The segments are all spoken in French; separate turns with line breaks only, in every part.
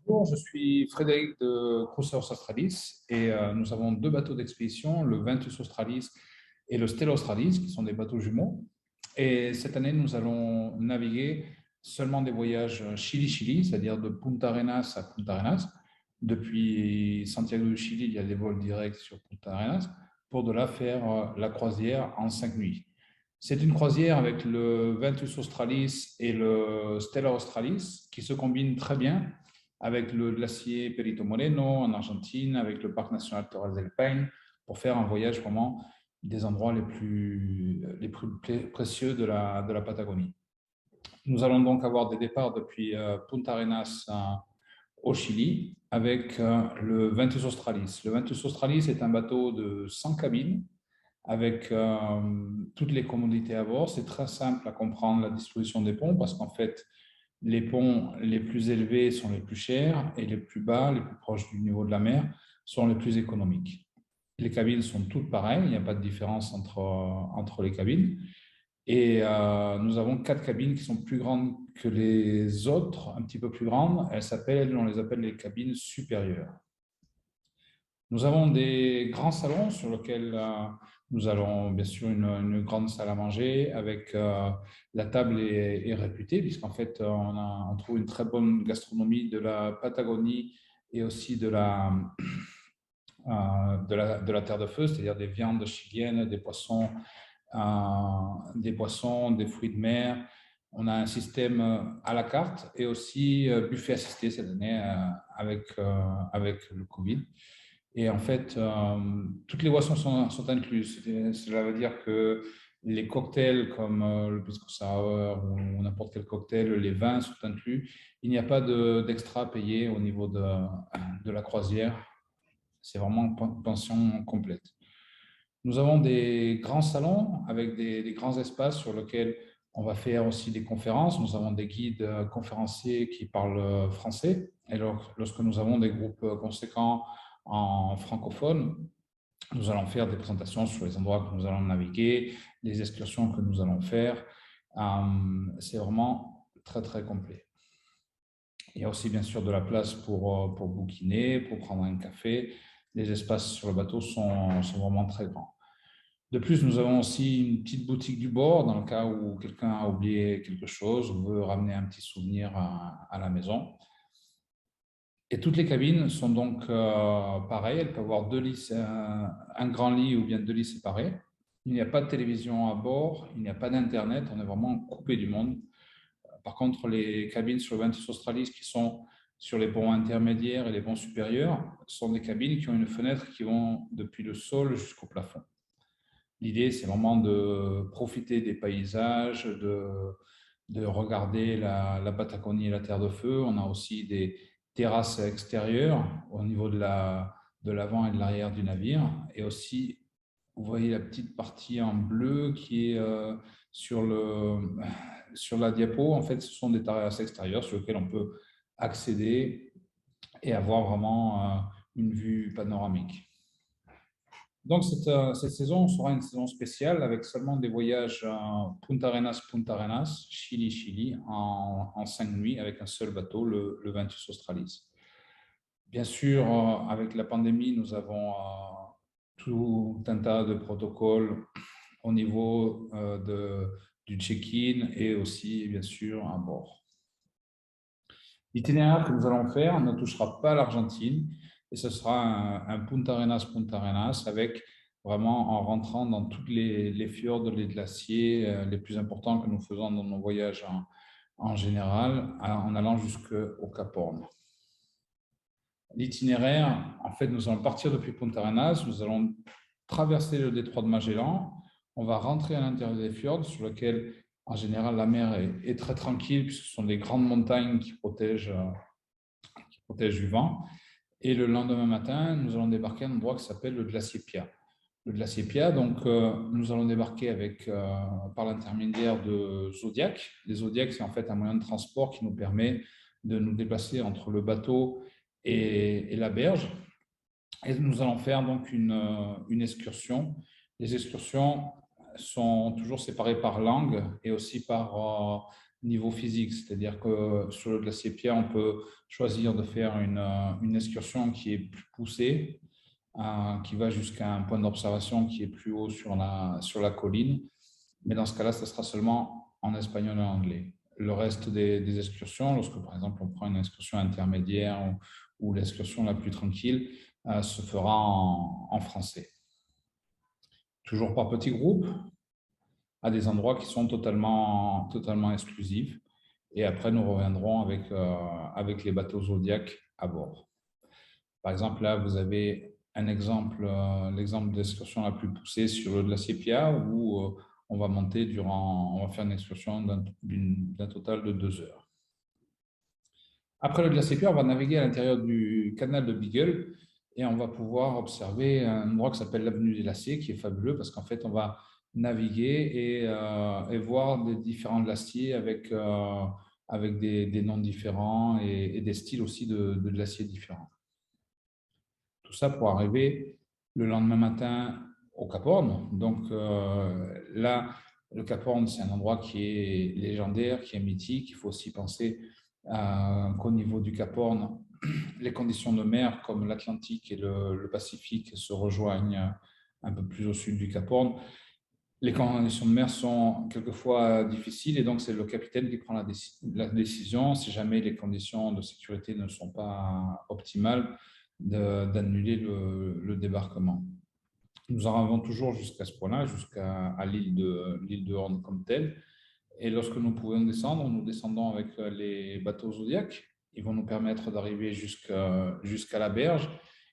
Bonjour, je suis Frédéric de Cruceros Australis et nous avons deux bateaux d'expédition, le Ventus Australis et le Stella Australis, qui sont des bateaux jumeaux. Et cette année, nous allons naviguer seulement des voyages Chili-Chili, c'est-à-dire de Punta Arenas à Punta Arenas. Depuis Santiago du Chili, il y a des vols directs sur Punta Arenas pour de là faire la croisière en 5 nuits. C'est une croisière avec le Ventus Australis et le Stella Australis qui se combinent très bien avec le glacier Perito Moreno en Argentine, avec le parc national Torres del Paine, pour faire un voyage vraiment des endroits les plus précieux de la Patagonie. Nous allons donc avoir des départs depuis Punta Arenas au Chili avec le Ventus Australis. Le Ventus Australis est un bateau de 100 cabines avec toutes les commodités à bord. C'est très simple à comprendre la disposition des ponts parce qu'en fait, les ponts les plus élevés sont les plus chers et les plus bas, les plus proches du niveau de la mer, sont les plus économiques. Les cabines sont toutes pareilles, il n'y a pas de différence entre les cabines. Et nous avons 4 cabines qui sont plus grandes que les autres, un petit peu plus grandes. On les appelle les cabines supérieures. Nous avons des grands salons sur lesquels nous allons bien sûr une grande salle à manger avec la table est réputée puisqu'en fait on trouve une très bonne gastronomie de la Patagonie et aussi de la terre de feu, c'est-à-dire des viandes chiliennes, des fruits de mer. On a un système à la carte et aussi buffet assisté cette année avec le Covid. Et en fait, toutes les boissons sont incluses. Cela veut dire que les cocktails comme le pisco sour ou n'importe quel cocktail, les vins sont inclus. Il n'y a pas d'extra à payer au niveau de la croisière. C'est vraiment une pension complète. Nous avons des grands salons avec des grands espaces sur lesquels on va faire aussi des conférences. Nous avons des guides conférenciers qui parlent français. Et lorsque nous avons des groupes conséquents en francophone, nous allons faire des présentations sur les endroits que nous allons naviguer, les excursions que nous allons faire. C'est vraiment très, très complet. Il y a aussi bien sûr de la place pour bouquiner, pour prendre un café. Les espaces sur le bateau sont vraiment très grands. De plus, nous avons aussi une petite boutique du bord dans le cas où quelqu'un a oublié quelque chose ou veut ramener un petit souvenir à la maison. Et toutes les cabines sont donc pareilles. Elles peuvent avoir deux lits, un grand lit ou bien deux lits séparés. Il n'y a pas de télévision à bord, il n'y a pas d'Internet, on est vraiment coupé du monde. Par contre, les cabines sur le Ventus Australis qui sont sur les ponts intermédiaires et les ponts supérieurs sont des cabines qui ont une fenêtre qui vont depuis le sol jusqu'au plafond. L'idée, c'est vraiment de profiter des paysages, de regarder la Patagonie et la Terre de Feu. On a aussi des terrasses extérieures au niveau de l'avant et de l'arrière du navire. Et aussi, vous voyez la petite partie en bleu qui est sur la diapo. En fait, ce sont des terrasses extérieures sur lesquelles on peut accéder et avoir vraiment une vue panoramique. Donc, cette saison sera une saison spéciale avec seulement des voyages Punta Arenas, Chili, en 5 nuits avec un seul bateau, le Ventus Australis. Bien sûr, avec la pandémie, nous avons tout un tas de protocoles au niveau du check-in et aussi, bien sûr, à bord. L'itinéraire que nous allons faire ne touchera pas l'Argentine et ce sera un Punta Arenas avec vraiment en rentrant dans toutes les fjords, les glaciers les plus importants que nous faisons dans nos voyages en général, en allant jusqu'au Cap Horn. L'itinéraire, en fait, nous allons partir depuis Punta Arenas, nous allons traverser le détroit de Magellan, on va rentrer à l'intérieur des fjords sur lesquels, en général, la mer est très tranquille puisque ce sont des grandes montagnes qui protègent du vent. Et le lendemain matin, nous allons débarquer à un endroit qui s'appelle le glacier Pia. Le glacier Pia, donc, nous allons débarquer par l'intermédiaire de Zodiac. Les Zodiac, c'est en fait un moyen de transport qui nous permet de nous déplacer entre le bateau et la berge. Et nous allons faire donc une excursion. Les excursions sont toujours séparées par langue et aussi par niveau physique, c'est-à-dire que sur le glacier Pierre, on peut choisir de faire une excursion qui est plus poussée, qui va jusqu'à un point d'observation qui est plus haut sur la colline. Mais dans ce cas-là, ce sera seulement en espagnol et en anglais. Le reste des excursions, lorsque par exemple on prend une excursion intermédiaire ou l'excursion la plus tranquille, se fera en français. Toujours par petits groupes, à des endroits qui sont totalement exclusifs. Et après, nous reviendrons avec les bateaux Zodiac à bord. Par exemple, là, vous avez un exemple, l'exemple d'excursion la plus poussée sur le glacier Pia, où on va faire une excursion d'un total de 2 heures. Après le glacier Pia, on va naviguer à l'intérieur du canal de Beagle et on va pouvoir observer un endroit qui s'appelle l'avenue des glaciers, qui est fabuleux parce qu'en fait, on va naviguer et voir des différents glaciers avec des noms différents et des styles aussi de glaciers différents. Tout ça pour arriver le lendemain matin au Cap Horn. Donc là, le Cap Horn, c'est un endroit qui est légendaire, qui est mythique. Il faut aussi penser qu'au niveau du Cap Horn, les conditions de mer comme l'Atlantique et le Pacifique se rejoignent un peu plus au sud du Cap Horn. Les conditions de mer sont quelquefois difficiles et donc c'est le capitaine qui prend la décision, si jamais les conditions de sécurité ne sont pas optimales, d'annuler le débarquement. Nous en avons toujours jusqu'à ce point-là, jusqu'à l'île de Horn comme telle. Et lorsque nous pouvons descendre, nous descendons avec les bateaux Zodiac. Ils vont nous permettre d'arriver jusqu'à la berge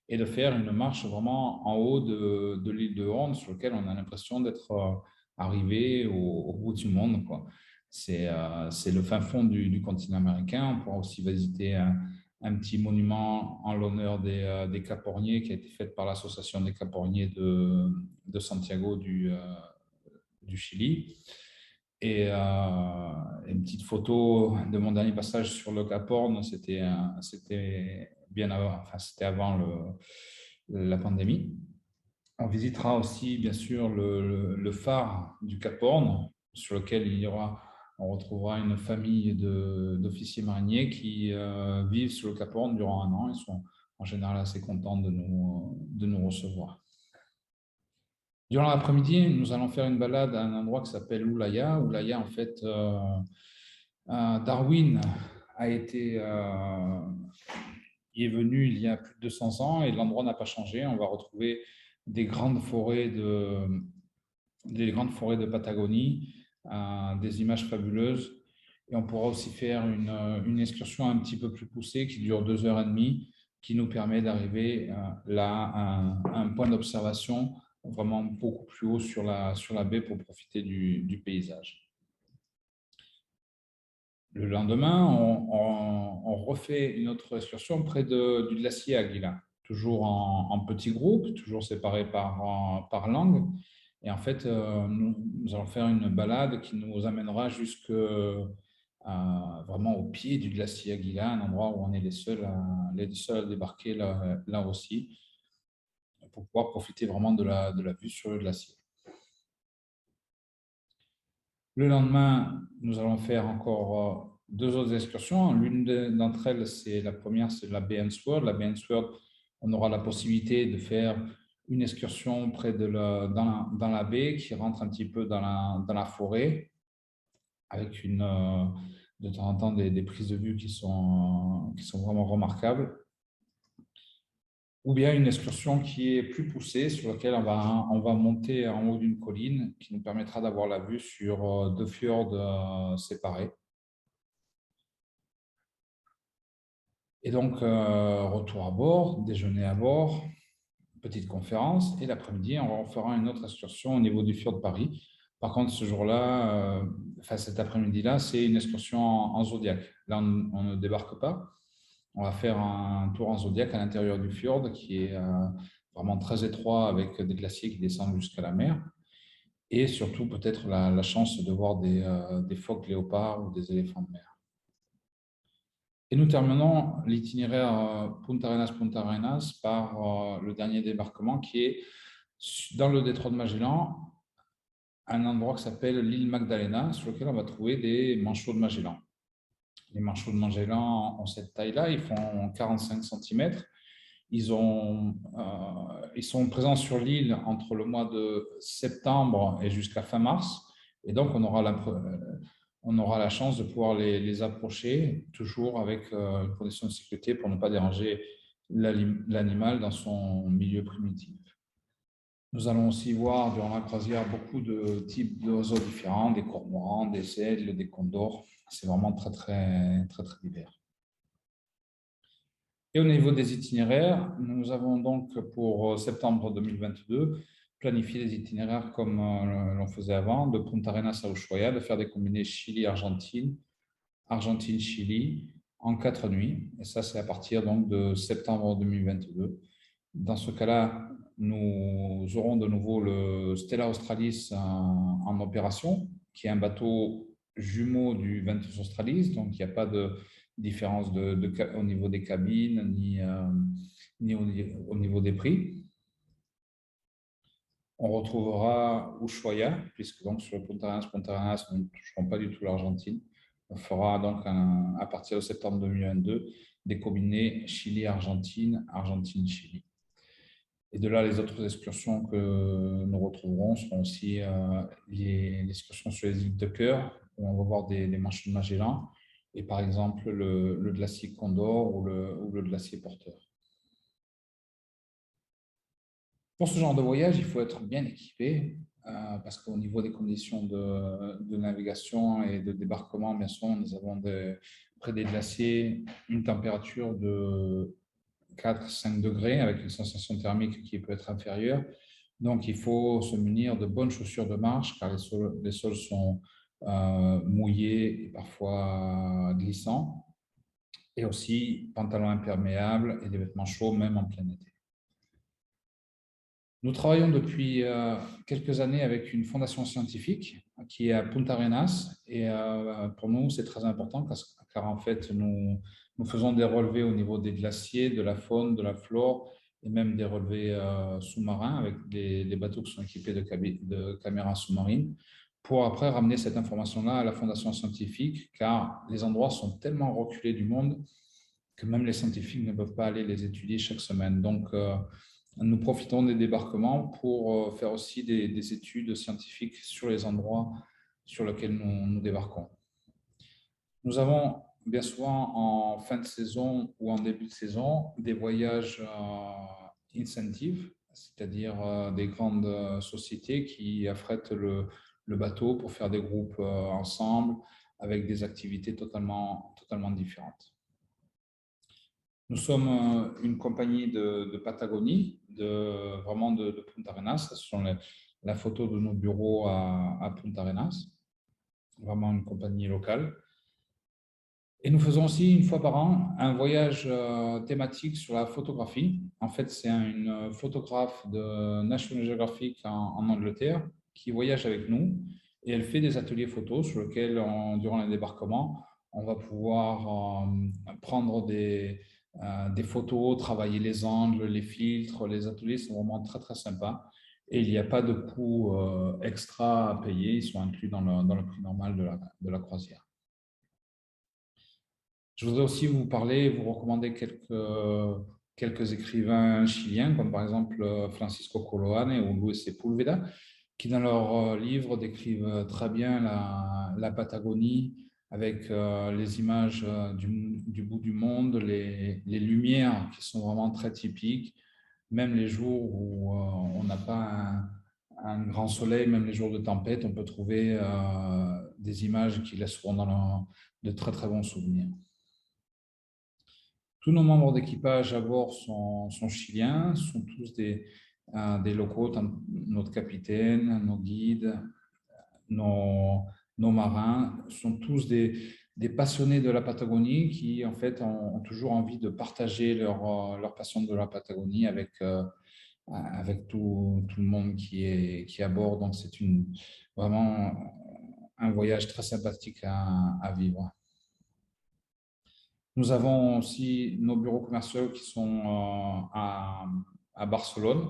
et de faire une marche vraiment en haut de l'île de Horn, sur laquelle on a l'impression d'être arrivé au bout du monde, quoi. C'est le fin fond du continent américain. On pourra aussi visiter un petit monument en l'honneur des Caporniers qui a été fait par l'association des Caporniers de Santiago du Chili. Et une petite photo de mon dernier passage sur le Cap Horn, c'était bien avant, enfin c'était avant la pandémie. On visitera aussi bien sûr le phare du Cap Horn, sur lequel on retrouvera une famille d'officiers mariniers qui vivent sur le Cap Horn durant 1 an. Ils sont en général assez contents de nous recevoir. Durant l'après-midi, nous allons faire une balade à un endroit qui s'appelle Oulaya. Oulaya, en fait, Darwin y est venu il y a plus de 200 ans et l'endroit n'a pas changé. On va retrouver des grandes forêts de Patagonie, des images fabuleuses. Et on pourra aussi faire une excursion un petit peu plus poussée qui dure 2h30, qui nous permet d'arriver là à un point d'observation vraiment beaucoup plus haut sur la baie pour profiter du paysage. Le lendemain, on refait une autre excursion près du glacier Aguila, toujours en petits groupes, toujours séparés par langue. Et en fait, nous allons faire une balade qui nous amènera vraiment au pied du glacier Aguila, un endroit où on est les seuls à débarquer là aussi, pour pouvoir profiter vraiment de la vue sur le glacier. Le lendemain, nous allons faire encore 2 autres excursions. L'une d'entre elles, la première, c'est la baie Ainsworth. La baie Ainsworth, on aura la possibilité de faire une excursion dans la baie qui rentre un petit peu dans la forêt, avec de temps en temps des prises de vue qui sont vraiment remarquables. Ou bien une excursion qui est plus poussée, sur laquelle on va monter en haut d'une colline, qui nous permettra d'avoir la vue sur 2 fjords séparés. Et donc, retour à bord, déjeuner à bord, petite conférence, et l'après-midi, on fera une autre excursion au niveau du fjord de Paris. Par contre, ce jour-là, cet après-midi-là, c'est une excursion en Zodiac. Là, on ne débarque pas. On va faire un tour en Zodiac à l'intérieur du fjord qui est vraiment très étroit avec des glaciers qui descendent jusqu'à la mer. Et surtout, peut-être la chance de voir des phoques léopards ou des éléphants de mer. Et nous terminons l'itinéraire Punta Arenas par le dernier débarquement qui est dans le détroit de Magellan, un endroit qui s'appelle l'île Magdalena, sur lequel on va trouver des manchots de Magellan. Les manchots de Magellan ont cette taille-là, ils font 45 cm. Ils sont présents sur l'île entre le mois de septembre et jusqu'à fin mars. Et donc, on aura la chance de pouvoir les approcher, toujours avec une condition de sécurité pour ne pas déranger l'animal dans son milieu primitif. Nous allons aussi voir durant la croisière beaucoup de types d'oiseaux différents, des cormorans, des aigles, des condors. C'est vraiment très, très, très, très divers. Et au niveau des itinéraires, nous avons donc pour septembre 2022 planifié des itinéraires comme l'on faisait avant, de Punta Arenas à Ushuaia, de faire des combinés Chili-Argentine, Argentine-Chili en 4 nuits. Et ça, c'est à partir donc de septembre 2022. Dans ce cas-là, nous aurons de nouveau le Stella Australis en opération, qui est un bateau jumeau du Ventus Australis, donc il n'y a pas de différence au niveau des cabines ni au niveau des prix. On retrouvera Ushuaia, puisque donc sur le Punta Arenas, nous ne toucherons pas du tout l'Argentine. On fera donc à partir de septembre 2022 des combinés Chili-Argentine, Argentine-Chili. Et de là, les autres excursions que nous retrouverons seront aussi les excursions sur les îles de Cœur, où on va voir des manchots de Magellan, et par exemple le glacier Condor ou le glacier Porteur. Pour ce genre de voyage, il faut être bien équipé, parce qu'au niveau des conditions de navigation et de débarquement, bien sûr, nous avons près des glaciers une température de 4-5 degrés avec une sensation thermique qui peut être inférieure. Donc, il faut se munir de bonnes chaussures de marche car les sols sont mouillés et parfois glissants. Et aussi pantalons imperméables et des vêtements chauds même en plein été. Nous travaillons depuis quelques années avec une fondation scientifique qui est à Punta Arenas et pour nous c'est très important car en fait nous faisons des relevés au niveau des glaciers, de la faune, de la flore et même des relevés sous-marins avec des bateaux qui sont équipés de caméras sous-marines pour après ramener cette information-là à la fondation scientifique car les endroits sont tellement reculés du monde que même les scientifiques ne peuvent pas aller les étudier chaque semaine. Donc, nous profitons des débarquements pour faire aussi des études scientifiques sur les endroits sur lesquels nous débarquons. Nous avons bien souvent en fin de saison ou en début de saison des voyages incentives, c'est-à-dire des grandes sociétés qui affrètent le bateau pour faire des groupes ensemble avec des activités totalement différentes. Nous sommes une compagnie de Patagonie, vraiment de Punta Arenas. Ce sont la photo de nos bureaux à Punta Arenas, vraiment une compagnie locale. Et nous faisons aussi une fois par an un voyage thématique sur la photographie. En fait, c'est une photographe de National Geographic en Angleterre qui voyage avec nous et elle fait des ateliers photos sur lesquels, durant les débarquements, on va pouvoir prendre des photos, travailler les angles, les filtres. Les ateliers sont vraiment très, très sympas. Et il n'y a pas de coût extra à payer. Ils sont inclus dans le prix normal de la croisière. Je voudrais aussi vous parler, vous recommander quelques écrivains chiliens, comme par exemple Francisco Coloane ou Luis Sepúlveda, qui dans leurs livres décrivent très bien la Patagonie, avec les images du bout du monde, les lumières qui sont vraiment très typiques, même les jours où on n'a pas un grand soleil, même les jours de tempête, on peut trouver des images qui laisseront de très très bons souvenirs. Tous nos membres d'équipage à bord sont chiliens, sont tous des locaux, notre capitaine, nos guides, nos marins, sont tous des passionnés de la Patagonie qui, en fait, ont toujours envie de partager leur passion de la Patagonie avec tout le monde qui est à bord. Donc, c'est vraiment un voyage très sympathique à vivre. Nous avons aussi nos bureaux commerciaux qui sont à Barcelone.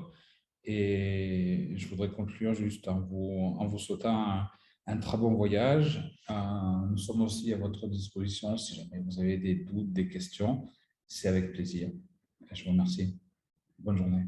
Et je voudrais conclure juste en vous souhaitant un très bon voyage. Nous sommes aussi à votre disposition si jamais vous avez des doutes, des questions. C'est avec plaisir. Je vous remercie. Bonne journée.